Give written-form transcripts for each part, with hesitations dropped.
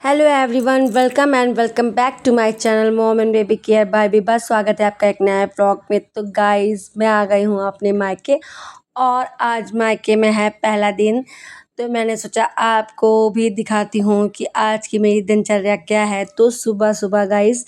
Hello everyone, welcome back to my channel mom and baby care by Vibha. स्वागत है आपका एक नया व्लॉग में। तो गाइस, मैं आ गई हूँ अपने मायके और आज मायके में है पहला दिन। तो मैंने सोचा आपको भी दिखाती हूँ कि आज की मेरी दिनचर्या क्या है। तो सुबह सुबह गाइस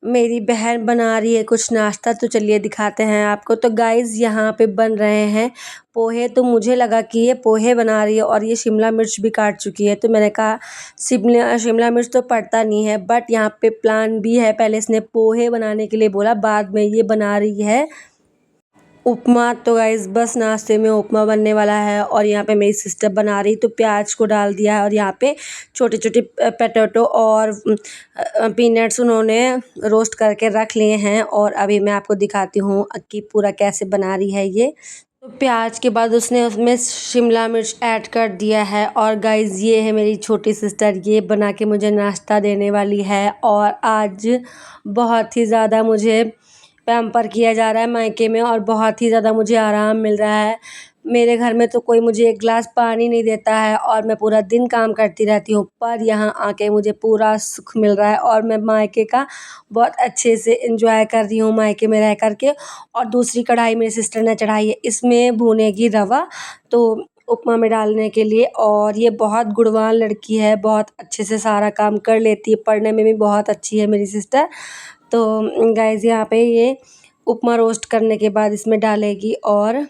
मेरी बहन बना रही है कुछ नाश्ता, तो चलिए दिखाते हैं आपको। तो गाइस यहाँ पे बन रहे हैं पोहे। तो मुझे लगा कि ये पोहे बना रही है और ये शिमला मिर्च भी काट चुकी है। तो मैंने कहा शिमला शिमला मिर्च तो पड़ता नहीं है, बट यहाँ पे प्लान भी है। पहले इसने पोहे बनाने के लिए बोला, बाद में ये बना रही है उपमा। तो गाइस बस नाश्ते में उपमा बनने वाला है और यहाँ पे मेरी सिस्टर बना रही। तो प्याज को डाल दिया है और यहाँ पे छोटे छोटे पोटैटो और पीनट्स उन्होंने रोस्ट करके रख लिए हैं। और अभी मैं आपको दिखाती हूँ कि पूरा कैसे बना रही है ये। तो प्याज के बाद उसने उसमें शिमला मिर्च ऐड कर दिया है। और गाइस ये है मेरी छोटी सिस्टर, ये बना के मुझे नाश्ता देने वाली है। और आज बहुत ही ज़्यादा मुझे पैम्पर किया जा रहा है मायके में और बहुत ही ज़्यादा मुझे आराम मिल रहा है। मेरे घर में तो कोई मुझे एक गिलास पानी नहीं देता है और मैं पूरा दिन काम करती रहती हूँ, पर यहाँ आके मुझे पूरा सुख मिल रहा है और मैं मायके का बहुत अच्छे से एंजॉय कर रही हूँ मायके में रह कर के। और दूसरी कढ़ाई मेरी सिस्टर ने चढ़ाई है, इसमें भुनेगी रवा तो उपमा में डालने के लिए। और ये बहुत गुणवान लड़की है, बहुत अच्छे से सारा काम कर लेती है, पढ़ने में भी बहुत अच्छी है मेरी सिस्टर। तो गाइज़ यहाँ पे ये उपमा रोस्ट करने के बाद इसमें डालेगी। और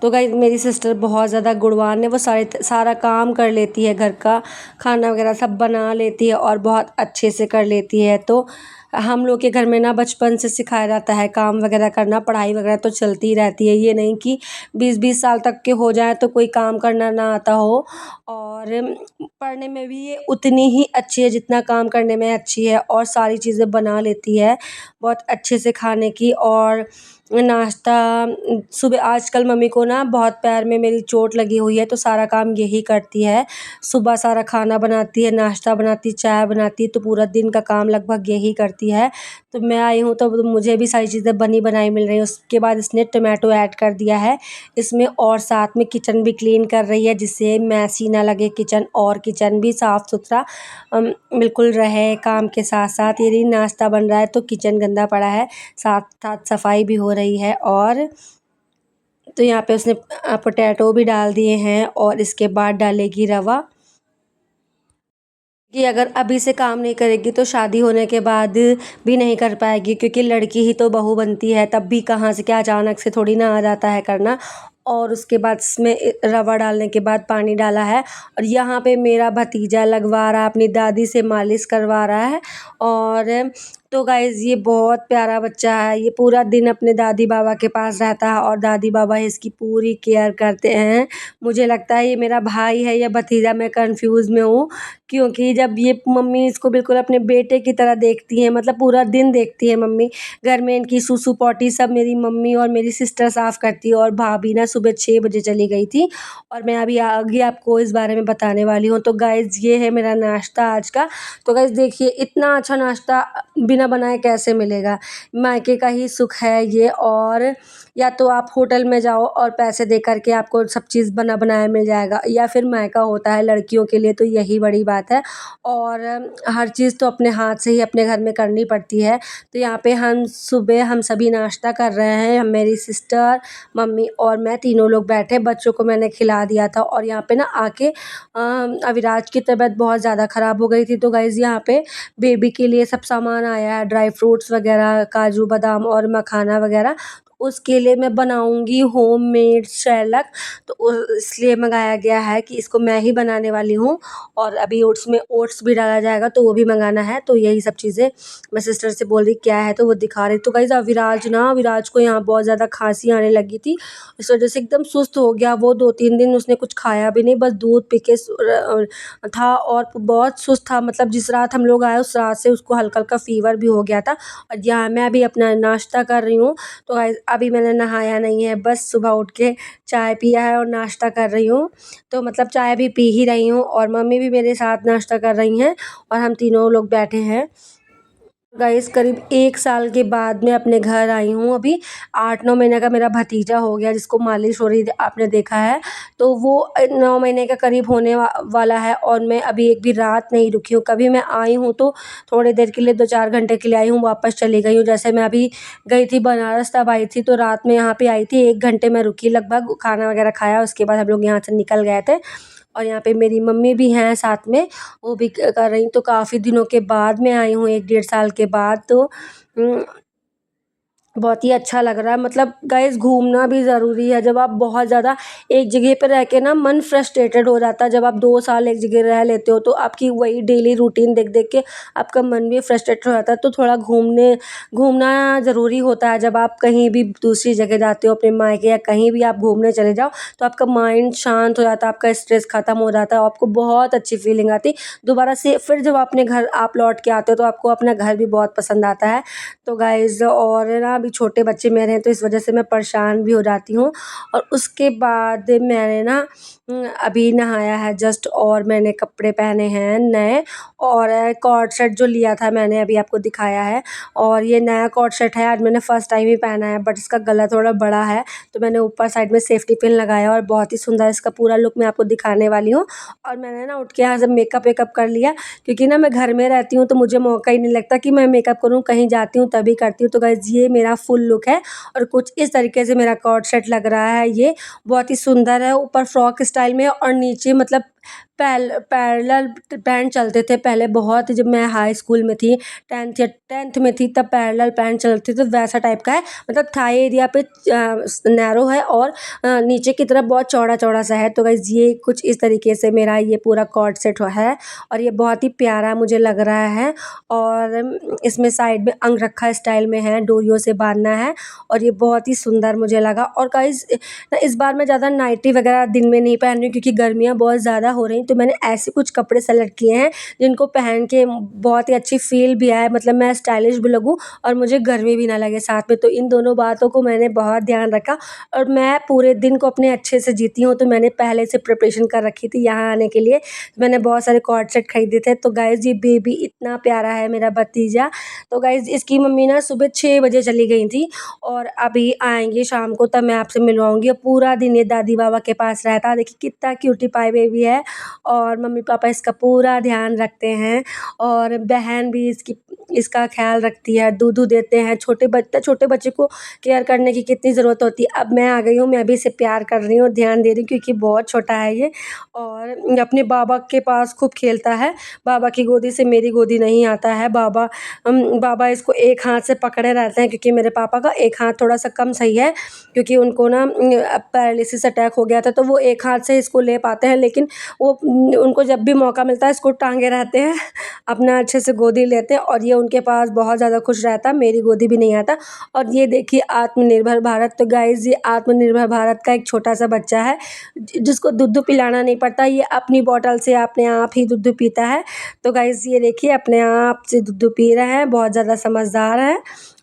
तो गाइज़ मेरी सिस्टर बहुत ज़्यादा गुणवान है, वो सारा काम कर लेती है, घर का खाना वगैरह सब बना लेती है और बहुत अच्छे से कर लेती है। तो हम लोग के घर में ना बचपन से सिखाया जाता है काम वगैरह करना, पढ़ाई वगैरह तो चलती ही रहती है। ये नहीं कि 20-20 साल तक के हो जाए तो कोई काम करना ना आता हो। और पढ़ने में भी ये उतनी ही अच्छी है जितना काम करने में अच्छी है और सारी चीज़ें बना लेती है बहुत अच्छे से खाने की। और नाश्ता सुबह आजकल मम्मी को ना बहुत पैर में मेरी चोट लगी हुई है, तो सारा काम यही करती है। सुबह सारा खाना बनाती है, नाश्ता बनाती, चाय बनाती है, तो पूरा दिन का काम लगभग यही करती है। तो मैं आई हूँ तो मुझे भी सारी चीज़ें बनी बनाई मिल रही हैं। उसके बाद इसने टमाटो ऐड कर दिया है इसमें और साथ में किचन भी क्लीन कर रही है जिससे मैसी ना लगे किचन, और किचन भी साफ़ सुथरा बिल्कुल रहे। काम के साथ साथ यदि नाश्ता बन रहा है तो किचन गंदा पड़ा है, साथ साथ सफाई भी हो रही है। और तो यहाँ पे उसने पोटैटो भी डाल दिए हैं और इसके बाद डालेगी रवा। कि अगर अभी से काम नहीं करेगी तो शादी होने के बाद भी नहीं कर पाएगी, क्योंकि लड़की ही तो बहू बनती है, तब भी कहाँ से क्या अचानक से थोड़ी ना आ जाता है करना। और उसके बाद इसमें रवा डालने के बाद पानी डाला है और यहाँ पे मेरा भतीजा लगवा रहा है, अपनी दादी से मालिश करवा रहा है। और तो गाइज़ ये बहुत प्यारा बच्चा है, ये पूरा दिन अपने दादी बाबा के पास रहता है और दादी बाबा इसकी पूरी केयर करते हैं। मुझे लगता है ये मेरा भाई है या भतीजा, मैं कन्फ्यूज़ में हूँ, क्योंकि जब ये मम्मी इसको बिल्कुल अपने बेटे की तरह देखती हैं, मतलब पूरा दिन देखती है मम्मी। घर में इनकी सूसू पॉटी सब मेरी मम्मी और मेरी सिस्टर साफ़ करती है और भाभी ना सुबह 6 बजे चली गई थी और मैं अभी आगे आपको इस बारे में बताने वाली हूँ। तो गाइज़ ये है मेरा नाश्ता आज का। तो गाइज़ देखिए इतना अच्छा नाश्ता बिना बनाए कैसे मिलेगा, मायके का ही सुख है ये। और या तो आप होटल में जाओ और पैसे दे कर के आपको सब चीज़ बना बनाया मिल जाएगा, या फिर मायका होता है लड़कियों के लिए तो यही बड़ी बात है। और हर चीज़ तो अपने हाथ से ही अपने घर में करनी पड़ती है। तो यहाँ पे हम सभी नाश्ता कर रहे हैं, मेरी सिस्टर, मम्मी और मैं तीनों लोग बैठे। बच्चों को मैंने खिला दिया था और यहाँ पे ना आके अविराज की तबीयत बहुत ज़्यादा ख़राब हो गई थी। तो गाइज़ यहाँ पे बेबी के लिए सब सामान आया है, ड्राई फ्रूट्स वगैरह, काजू बादाम और मखाना वगैरह। उसके लिए मैं बनाऊंगी होममेड सैलक, तो इसलिए मंगाया गया है कि इसको मैं ही बनाने वाली हूँ। और अभी उसमें ओट्स भी डाला जाएगा तो वो भी मंगाना है। तो यही सब चीज़ें मैं सिस्टर से बोल रही क्या है, तो वो दिखा रही। तो गाइस अविराज को यहाँ बहुत ज़्यादा खांसी आने लगी थी, इस वजह से एकदम सुस्त हो गया वो। 2-3 दिन उसने कुछ खाया भी नहीं, बस दूध पी के था और बहुत सुस्त था। मतलब जिस रात हम लोग आए उस रात से उसको हल्का हल्का फीवर भी हो गया था। और यहाँ मैं अभी अपना नाश्ता कर रही हूँ। तो गाइस अभी मैंने नहाया नहीं है, बस सुबह उठ के चाय पिया है और नाश्ता कर रही हूँ। तो मतलब चाय भी पी ही रही हूँ और मम्मी भी मेरे साथ नाश्ता कर रही हैं और हम तीनों लोग बैठे हैं। गाइस करीब 1 साल के बाद मैं अपने घर आई हूँ अभी। 8-9 महीने का मेरा भतीजा हो गया जिसको मालिश हो रही थी, आपने देखा है। तो वो 9 महीने का करीब होने वाला है और मैं अभी एक भी रात नहीं रुकी हूँ। कभी मैं आई हूँ तो थोड़ी देर के लिए 2-4 घंटे के लिए आई हूँ, वापस चली गई हूँ। जैसे मैं अभी गई थी बनारस, तब आई थी तो रात में यहाँ पे आई थी, 1 घंटे मैं रुकी लगभग, खाना वगैरह खाया, उसके बाद हम लोग यहाँ से निकल गए थे। और यहाँ पे मेरी मम्मी भी हैं साथ में, वो भी कर रही, तो काफ़ी दिनों के बाद मैं आई हूँ, 1 डेढ़ साल के बाद। तो उम, बहुत ही अच्छा लग रहा है। मतलब गाइस घूमना भी ज़रूरी है। जब आप बहुत ज़्यादा एक जगह पे रह के ना मन फ्रस्ट्रेटेड हो जाता है। जब आप 2 साल एक जगह रह लेते हो तो आपकी वही डेली रूटीन देख-देख के आपका मन भी फ्रस्ट्रेटेड हो जाता है। तो थोड़ा घूमना ज़रूरी होता है। जब आप कहीं भी दूसरी जगह जाते हो, अपने मायके या कहीं भी आप घूमने चले जाओ, तो आपका माइंड शांत हो जाता है, आपका स्ट्रेस ख़त्म हो जाता है, आपको बहुत अच्छी फीलिंग आती है। दोबारा से फिर जब अपने घर आप लौट के आते हो तो आपको अपना घर भी बहुत पसंद आता है। तो गाइज़ और ना अभी छोटे बच्चे मेरे हैं तो इस वजह से मैं परेशान भी हो जाती हूँ। और उसके बाद मैंने ना अभी नहाया है जस्ट, और मैंने कपड़े पहने हैं नए, और कॉर्ड सेट जो लिया था मैंने अभी आपको दिखाया है। और ये नया कॉर्ड सेट है, आज मैंने फर्स्ट टाइम ही पहना है, बट इसका गला थोड़ा बड़ा है तो मैंने ऊपर साइड में सेफ्टी पिन लगाया और बहुत ही सुंदर इसका पूरा लुक मैं आपको दिखाने वाली हूँ। और मैंने ना उठ के यहाँ से मेकअप वेकअप कर लिया, क्योंकि ना मैं घर में रहती हूँ तो मुझे मौका ही नहीं लगता कि मैं मेकअप करूँ, कहीं जाती हूँ तभी करती हूँ। तो गाइस ये मेरा फुल लुक है और कुछ इस तरीके से मेरा कॉर्ड सेट लग रहा है। ये बहुत ही सुंदर है, ऊपर फ्रॉक स्टाइल में और नीचे मतलब पैरेलल पैंट चलते थे पहले बहुत, जब मैं हाई स्कूल में थी, 10th में थी, तब पैरेलल पैंट चलते थे, वैसा टाइप का है। मतलब थाई एरिया पे नैरो है और नीचे की तरफ बहुत चौड़ा चौड़ा सा है। तो गाइस ये कुछ इस तरीके से मेरा ये पूरा कॉर्ड सेट है और ये बहुत ही प्यारा मुझे लग रहा है। और इसमें साइड में अंगरखा स्टाइल में है, डोरियों से बांधना है, और ये बहुत ही सुंदर मुझे लगा। और गाइस इस बार मैं ज़्यादा नाइटी वगैरह दिन में नहीं पहन रही हूँ क्योंकि गर्मियाँ बहुत ज़्यादा हो रही, तो मैंने ऐसे कुछ कपड़े सेलेक्ट किए हैं जिनको पहन के बहुत ही अच्छी फील भी आए, मतलब मैं स्टाइलिश भी लगूँ और मुझे गर्मी भी ना लगे साथ में। तो इन दोनों बातों को मैंने बहुत ध्यान रखा और मैं पूरे दिन को अपने अच्छे से जीती हूँ, तो मैंने पहले से प्रिपरेशन कर रखी थी यहाँ आने के लिए। मैंने बहुत सारे कॉर्ड सेट खरीदे थे। तो गाइस ये बेबी इतना प्यारा है मेरा भतीजा। तो गाइस इसकी मम्मी ना सुबह 6 बजे चली गई थी और अभी आएंगे शाम को, तब मैं आपसे मिलवाऊंगी। और पूरा दिन ये दादी बाबा के पास रहता है। देखिए कितना क्यूटी पाई बेबी है और मम्मी पापा इसका पूरा ध्यान रखते हैं और बहन भी इसका ख्याल रखती है, दूध देते हैं। छोटे बच्चे को केयर करने की कितनी ज़रूरत होती है। अब मैं आ गई हूँ, मैं भी इसे प्यार कर रही हूँ, ध्यान दे रही हूँ क्योंकि बहुत छोटा है ये और अपने बाबा के पास खूब खेलता है। बाबा की गोदी से मेरी गोदी नहीं आता है। बाबा इसको एक हाथ से पकड़े रहते हैं क्योंकि मेरे पापा का एक हाथ थोड़ा सा कम सही है, क्योंकि उनको ना पैरालिसिस अटैक हो गया था, तो वो एक हाथ से इसको ले पाते हैं, लेकिन वो उनको जब भी मौका मिलता है इसको टांगे रहते हैं, अपना अच्छे से गोदी लेते हैं और ये उनके पास बहुत ज़्यादा खुश रहता है, मेरी गोदी भी नहीं आता। और ये देखिए आत्मनिर्भर भारत। तो गाइज़ ये आत्मनिर्भर भारत का एक छोटा सा बच्चा है जिसको दूध पिलाना नहीं पड़ता, ये अपनी बॉटल से अपने आप ही दूध पीता है। तो गाइज़ ये देखिए अपने आप से दूध पी रहा है, बहुत ज़्यादा समझदार है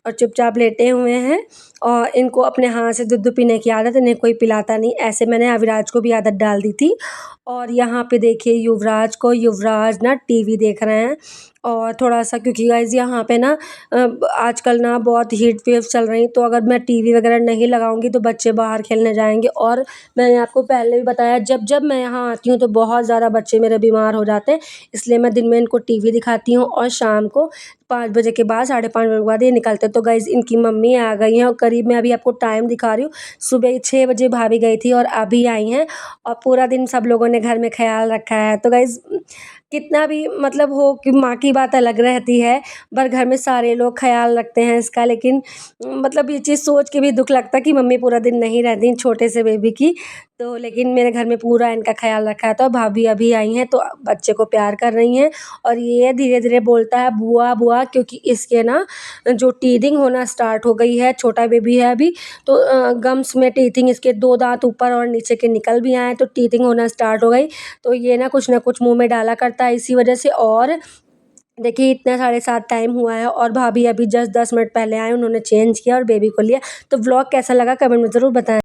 और चुपचाप लेटे हुए हैं और इनको अपने हाथ से दूध पीने की आदत, इन्हें कोई पिलाता नहीं। ऐसे मैंने अविराज को भी आदत डाल दी थी। और यहाँ पे देखिए युवराज ना टीवी देख रहे हैं और थोड़ा सा, क्योंकि गाइज़ यहाँ पे ना आजकल ना बहुत हीट वेव्स चल रही, तो अगर मैं टीवी वगैरह नहीं लगाऊंगी तो बच्चे बाहर खेलने जाएंगे। और मैंने आपको पहले भी बताया, जब जब मैं यहाँ आती हूँ तो बहुत ज़्यादा बच्चे मेरे बीमार हो जाते हैं, इसलिए मैं दिन में इनको टीवी दिखाती हूँ और शाम को 5 बजे के बाद, 5:30 बजे के बाद ये निकलते हैं। तो गाइज़ इनकी मम्मी आ गई हैं और करीब मैं अभी आपको टाइम दिखा रही हूँ, सुबह 6 बजे भाभी गई थी और अभी आई हैं और पूरा दिन सब लोगों ने घर में ख्याल रखा है। तो गाइज़ कितना भी मतलब हो कि माँ की बात अलग रहती है, पर घर में सारे लोग ख्याल रखते हैं इसका। लेकिन मतलब ये चीज़ सोच के भी दुख लगता है कि मम्मी पूरा दिन नहीं रहती छोटे से बेबी की। तो लेकिन मेरे घर में पूरा इनका ख्याल रखा है। तो भाभी अभी आई हैं तो बच्चे को प्यार कर रही हैं और ये धीरे धीरे बोलता है बुआ बुआ, क्योंकि इसके ना जो टीथिंग होना स्टार्ट हो गई है, छोटा बेबी है अभी, तो गम्स में टीथिंग, इसके 2 दांत ऊपर और नीचे के निकल भी आए, तो टीथिंग होना स्टार्ट हो गई। तो ये ना कुछ मुंह में डाला करता है इसी वजह से। और देखिए इतना 7:30 टाइम हुआ है और भाभी अभी जस्ट 10 मिनट पहले आए, उन्होंने चेंज किया और बेबी को लिया। तो व्लॉग कैसा लगा कमेंट में ज़रूर बताएं।